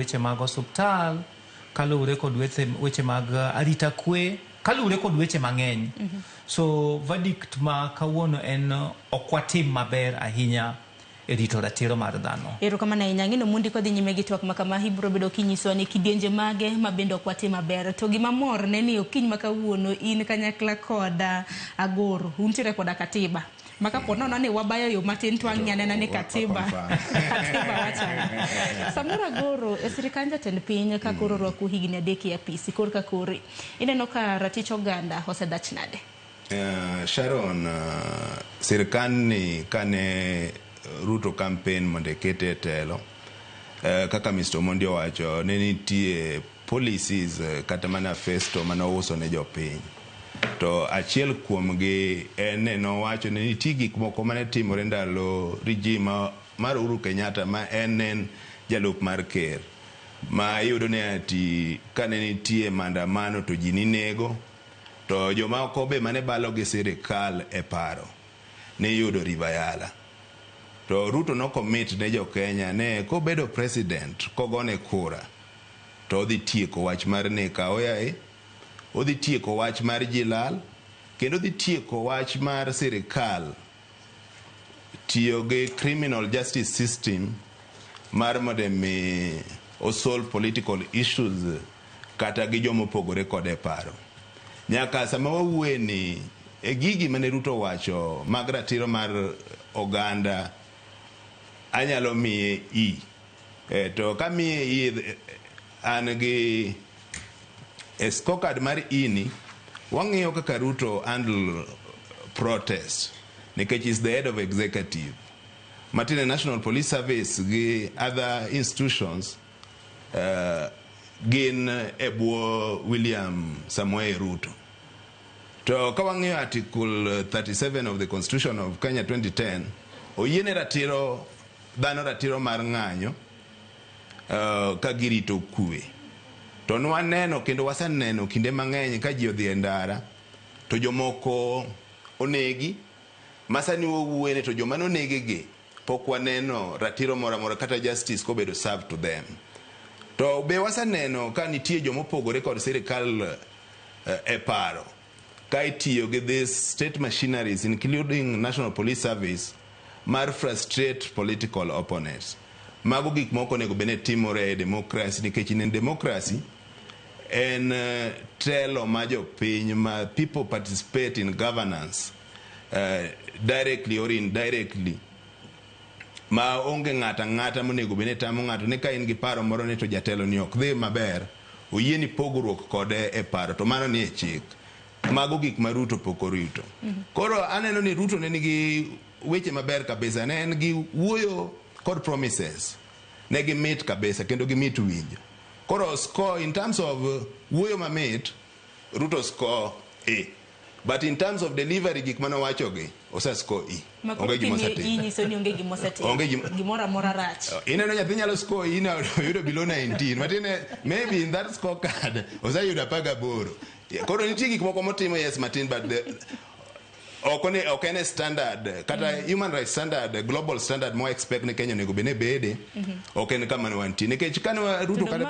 weche mag osuptal, kalure kod weche mag arita kwe, kalure kod weche mang'eny. So verdict ma kawuono en okwatim maber ahinya e rito ratiro mar dhano. Erokamano ahinya. Ng'ino mundi kodhi nyime gi twak makama ibiro bedo kinyiso ni kidienje mage ma bende okwatim maber. To gima mor ne ni okiny ma kawuono in kanyakla koda Agoro untiere koda Katiba. Maka po nono ni wabayo yo matin twang'yanena ni Katiba. Katiba wacha. Samora Agoro sirikal jatend piny ka koro rwako higni 3 e apisi kor ka kore. Ineno ka ratich oganda osedach nade? Sharon, sirikal ni kane Ruto campaign monde kete telo kaka Mr. Mondi wacho ne nitie policies kata manifesto manouso ne jopiny. To achiel kuomgi en no wacho ni nitie gik moko mane timore ndalo regime mar Uhuru Kenyatta ma en jalup mar ker, ma yudo ne ati kane nitie maandamano to ji ni nego, to joma oko be mane balo gi sirikal e paro ne yudo ribayala. To Ruto no commit ne jo Kenya ne ko bedo president kogone kura to odhi tieko wach mar neka oyae, odhi tieko wach mar jilal, kendo odhi tieko wach mar sirikal tiyo gi criminal justice system mar mondo mi solve political issues kata gi jomo pogore kode paro. Nyaka sama wawuoye ni e gigi mane Ruto wacho mag ratiro mar oganda anyalo miye to ka miye an gi scorecard mar ini wang'iyo kaka Ruto handle protest nikech is the head of executive. Matine National Police Service gi other institutions gin ebwo William Samoei Ruto. To ka wang'iyo article 37 of the Constitution of Kenya 2010 oyiene ratiro dhano ratiro mar ng'anyo ka girito kwe. To nwaneno kendo wasaneno kinde mang'eny ka ji odhi e ndara to jomoko onegi, masani wowuene to joma nonegigi pok waneno ratiro moro amora kata justice kobedo served to them. To be wasaneno ka nitie jomopogore kod sirikal e paro ka itiyo gi these state machineries including National Police Service mar frustrate political opponents. Mago gik moko nego bene timore e democracy nikech in democracy en telo ma jopiny ma people participate in governance directly or indirectly, ma onge ng'ata monego bene tamo ng'ato ne ka in gi paro moro ne to jatelo ni ok dhi maber oyieni pogruok kode e paro, to mano ni e chik. Mago gik ma Ruto pok orito. Koro aneno ni Ruto ne nigi weche maber kabisa, ne en gi wuoyo kod promises ne gi mit kabisa kendo gi mit winjo. Koro score in terms of wuoyo mamit Ruto score A, but in terms of delivery gik mano wacho gi osa score E. Onge gimora mora rach. Ineno nyathi nyalo score E na yudo below 19, matine maybe in that score card osa yudo 18. Koro nitie gik moko motimo yes matin, but okay standard kata human rights standard, global standard mo expect ne Kenya nego bene bede okay ne kama wanti nikech kana Ruto kana